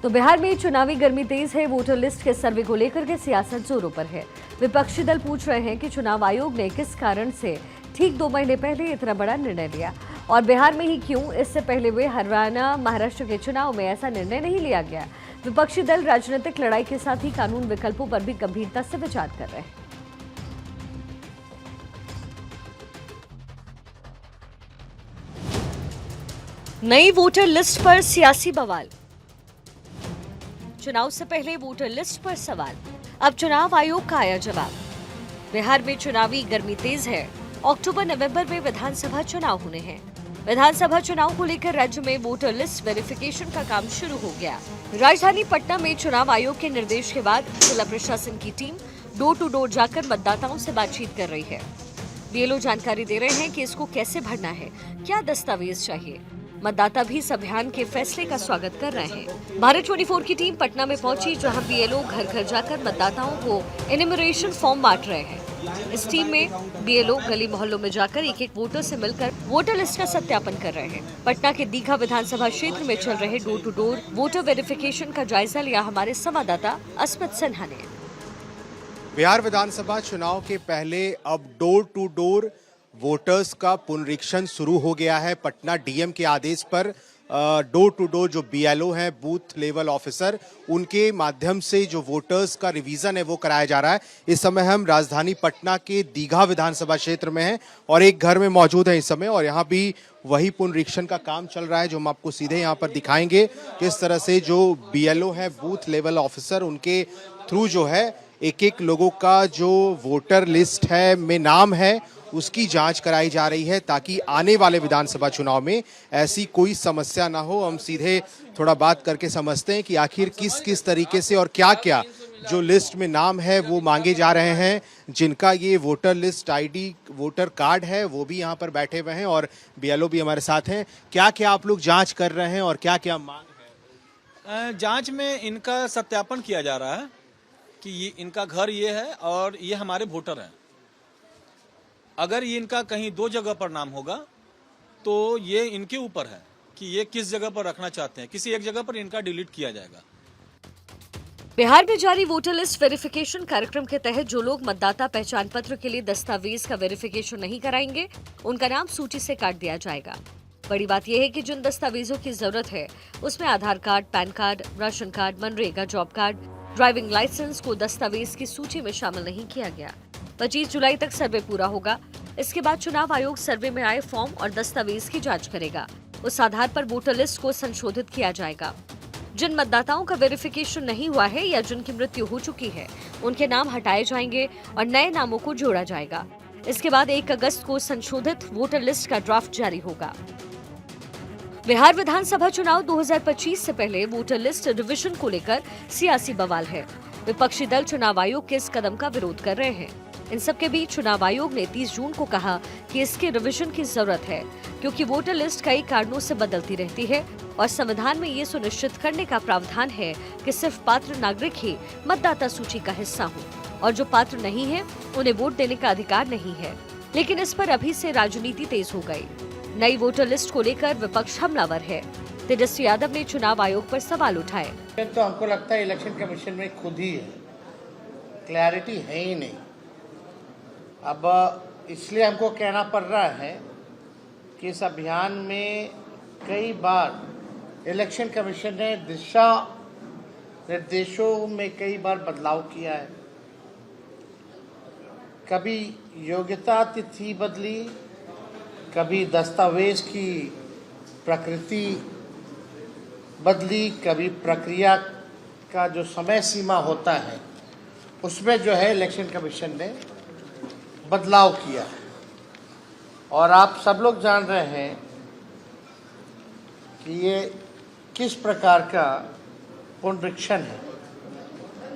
तो बिहार में चुनावी गर्मी तेज है। वोटर लिस्ट के सर्वे को लेकर के सियासत जोरों पर है। विपक्षी दल पूछ रहे हैं कि चुनाव आयोग ने किस कारण से ठीक 2 महीने पहले इतना बड़ा निर्णय लिया और बिहार में ही क्यों इससे पहले हुए हरियाणा, महाराष्ट्र के चुनाव में ऐसा निर्णय नहीं लिया गया। विपक्षी दल राजनीतिक लड़ाई के साथ ही कानून विकल्पों पर भी गंभीरता से विचार कर रहे हैं। नई वोटर लिस्ट पर सियासी बवाल। चुनाव से पहले वोटर लिस्ट पर सवाल, अब चुनाव आयोग का आया जवाब। बिहार में चुनावी गर्मी तेज है। अक्टूबर-नवंबर में विधानसभा चुनाव होने हैं। विधानसभा चुनाव को लेकर राज्य में वोटर लिस्ट वेरिफिकेशन का काम शुरू हो गया। राजधानी पटना में चुनाव आयोग के निर्देश के बाद जिला प्रशासन की टीम डोर टू डोर जाकर मतदाताओं से बातचीत कर रही है। बीएलओ जानकारी दे रहे हैं कि इसको कैसे भरना है, क्या दस्तावेज चाहिए। मतदाता भी इस अभियान के फैसले का स्वागत कर रहे हैं। भारत 24 की टीम पटना में पहुंची, जहां बीएलओ घर घर जाकर मतदाताओं को एनिमरेशन फॉर्म बांट रहे हैं। इस टीम में बीएलओ गली मोहल्लों में जाकर एक एक वोटर से मिलकर वोटर लिस्ट का सत्यापन कर रहे हैं। पटना के दीघा विधानसभा क्षेत्र में चल रहे door to door voter verification का जायजा लिया हमारे संवाददाता अस्मत सिन्हा ने। बिहार विधानसभा चुनाव के पहले अब डोर टू डोर वोटर्स का पुनरीक्षण शुरू हो गया है। पटना डीएम के आदेश पर डोर टू डोर जो बीएलओ हैं, बूथ लेवल ऑफिसर, उनके माध्यम से जो वोटर्स का रिवीजन है वो कराया जा रहा है। इस समय हम राजधानी पटना के दीघा विधानसभा क्षेत्र में हैं और एक घर में मौजूद हैं इस समय, और यहाँ भी वही पुनरीक्षण का काम चल रहा है जो हम आपको सीधे यहाँ पर दिखाएंगे। किस तरह से जो बीएलओ है, बूथ लेवल ऑफिसर, उनके थ्रू जो है एक एक लोगों का जो वोटर लिस्ट है में नाम है उसकी जांच कराई जा रही है, ताकि आने वाले विधानसभा चुनाव में ऐसी कोई समस्या ना हो। हम सीधे थोड़ा बात करके समझते हैं कि आखिर किस किस तरीके से और क्या क्या जो लिस्ट में नाम है वो मांगे जा रहे हैं। जिनका ये voter list ID, voter card है, वो भी यहाँ पर बैठे हुए हैं और बीएलओ भी हमारे साथ हैं। क्या क्या आप लोग जाँच कर रहे हैं और क्या क्या मांग है? जाँच में इनका सत्यापन किया जा रहा है कि ये इनका घर ये है और ये हमारे वोटर हैं। अगर ये इनका कहीं 2 जगह पर नाम होगा तो ये इनके ऊपर है कि ये किस जगह पर रखना चाहते हैं। किसी एक जगह पर इनका डिलीट किया जाएगा। बिहार में जारी वोटर लिस्ट वेरिफिकेशन कार्यक्रम के तहत जो लोग मतदाता पहचान पत्र के लिए दस्तावेज का वेरिफिकेशन नहीं कराएंगे, उनका नाम सूची से काट दिया जाएगा। बड़ी बात यह है कि जिन दस्तावेजों की जरूरत है उसमें Aadhaar card, PAN card, ration card, MNREGA job card, driving licence को दस्तावेज की सूची में शामिल नहीं किया गया। 25 जुलाई तक सर्वे पूरा होगा। इसके बाद चुनाव आयोग सर्वे में आए फॉर्म और दस्तावेज की जांच करेगा। उस आधार पर वोटर लिस्ट को संशोधित किया जाएगा। जिन मतदाताओं का वेरिफिकेशन नहीं हुआ है या जिनकी मृत्यु हो चुकी है, उनके नाम हटाए जाएंगे और नए नामों को जोड़ा जाएगा। इसके बाद 1 अगस्त को संशोधित वोटर लिस्ट का ड्राफ्ट जारी होगा। बिहार विधानसभा चुनाव 2025 से पहले वोटर लिस्ट रिवीजन को लेकर सियासी बवाल है। विपक्षी दल चुनाव आयोग के इस कदम का विरोध कर रहे हैं। इन सबके बीच चुनाव आयोग ने 30 जून को कहा कि इसके रिवीजन की जरूरत है, क्योंकि वोटर लिस्ट कई कारणों से बदलती रहती है और संविधान में ये सुनिश्चित करने का प्रावधान है कि सिर्फ पात्र नागरिक ही मतदाता सूची का हिस्सा हों और जो पात्र नहीं है उन्हें वोट देने का अधिकार नहीं है। लेकिन इस पर अभी से राजनीति तेज हो गई। नई वोटर लिस्ट को लेकर विपक्ष हमलावर है। तेजस्वी यादव ने चुनाव आयोग पर सवाल उठाए। तो हमको लगता है इलेक्शन कमीशन में खुद ही है, क्लैरिटी है ही नहीं। अब इसलिए हमको कहना पड़ रहा है कि इस अभियान में कई बार इलेक्शन कमीशन ने दिशा निर्देशों में कई बार बदलाव किया है। कभी योग्यता तिथि बदली, कभी दस्तावेज की प्रकृति बदली, कभी प्रक्रिया का जो समय सीमा होता है उसमें जो है इलेक्शन कमीशन ने बदलाव किया है। और आप सब लोग जान रहे हैं कि ये किस प्रकार का पुनरीक्षण है,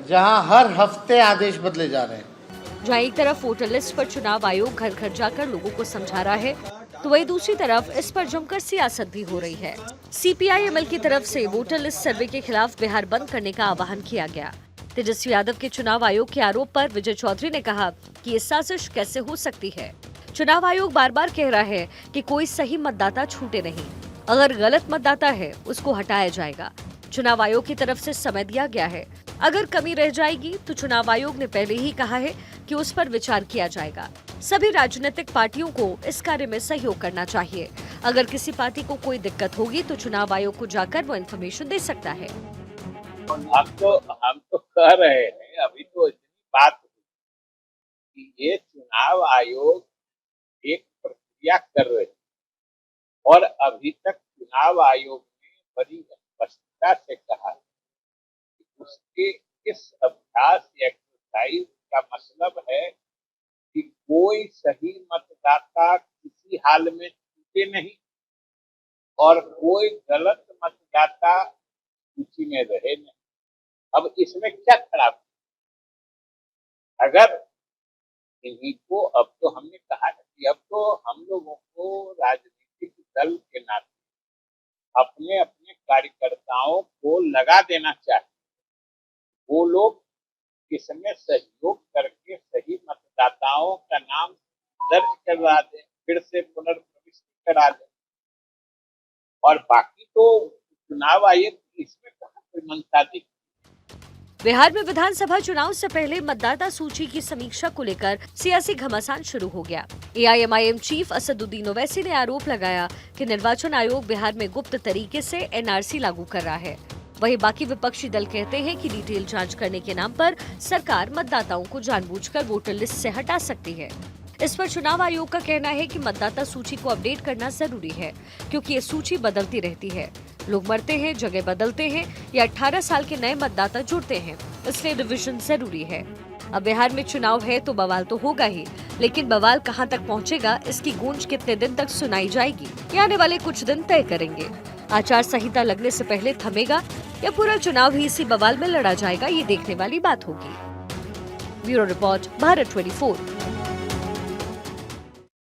जहां हर हफ्ते आदेश बदले जा रहे हैं। जहां एक तरफ वोटर लिस्ट पर चुनाव आयोग घर घर जाकर लोगों को समझा रहा है, तो वही दूसरी तरफ इस पर जमकर सियासत भी हो रही है। सीपीआई-एमएल की तरफ से वोटर लिस्ट सर्वे के खिलाफ बिहार बंद करने का आह्वान किया गया। तेजस्वी यादव के चुनाव आयोग के आरोप पर विजय चौधरी ने कहा कि ये साजिश कैसे हो सकती है। चुनाव आयोग बार बार कह रहा है कि कोई सही मतदाता छूटे नहीं। अगर गलत मतदाता है उसको हटाया जाएगा। चुनाव आयोग की तरफ से समय दिया गया है। अगर कमी रह जाएगी तो चुनाव आयोग ने पहले ही कहा है कि उस पर विचार किया जाएगा। सभी राजनीतिक पार्टियों को इस कार्य में सहयोग करना चाहिए। अगर किसी पार्टी को कोई दिक्कत होगी तो चुनाव आयोग को जाकर वो इन्फॉर्मेशन दे सकता है। हम तो कह रहे हैं, अभी तो इतनी बात हुई कि ये चुनाव आयोग एक प्रक्रिया कर रहे हैं और अभी तक चुनाव आयोग ने बड़ी स्पष्टता से कहा है कि उसके इस अभ्यास या एक्सरसाइज का मतलब है कि कोई सही मतदाता किसी हाल में चूके नहीं और कोई गलत मतदाता सूची में रहे नहीं। अब इसमें क्या खराब? अगर इन्हीं को, अब तो हमने कहा कि अब तो हम लोगों को राजनीतिक दल के नाते अपने अपने कार्यकर्ताओं को लगा देना चाहिए। वो लोग इसमें सहयोग करके सही मतदाताओं का नाम दर्ज करवा दें, फिर से पुनर्प्रविष्टि करा दें, और बाकी तो चुनाव आयोग इसमें कहाँ कोई मनता देखी। बिहार में विधानसभा चुनाव से पहले मतदाता सूची की समीक्षा को लेकर सियासी घमासान शुरू हो गया। AIMIM चीफ असदुद्दीन ओवैसी ने आरोप लगाया कि निर्वाचन आयोग बिहार में गुप्त तरीके से NRC लागू कर रहा है। वहीं बाकी विपक्षी दल कहते हैं कि डिटेल जांच करने के नाम पर सरकार मतदाताओं को जानबूझकर वोटर लिस्ट से हटा सकती है। इस पर चुनाव आयोग का कहना है कि मतदाता सूची को अपडेट करना जरूरी है, क्योंकि ये सूची बदलती रहती है। लोग मरते हैं, जगह बदलते हैं या 18 साल के नए मतदाता जुड़ते हैं, इसलिए रिवीजन जरूरी है। अब बिहार में चुनाव है तो बवाल तो होगा ही, लेकिन बवाल कहां तक पहुंचेगा, इसकी गूंज कितने दिन तक सुनाई जाएगी, ये आने वाले कुछ दिन तय करेंगे। आचार संहिता लगने से पहले थमेगा या पूरा चुनाव ही इसी बवाल में लड़ा जाएगा, ये देखने वाली बात होगी। Bureau report, Bharat 24।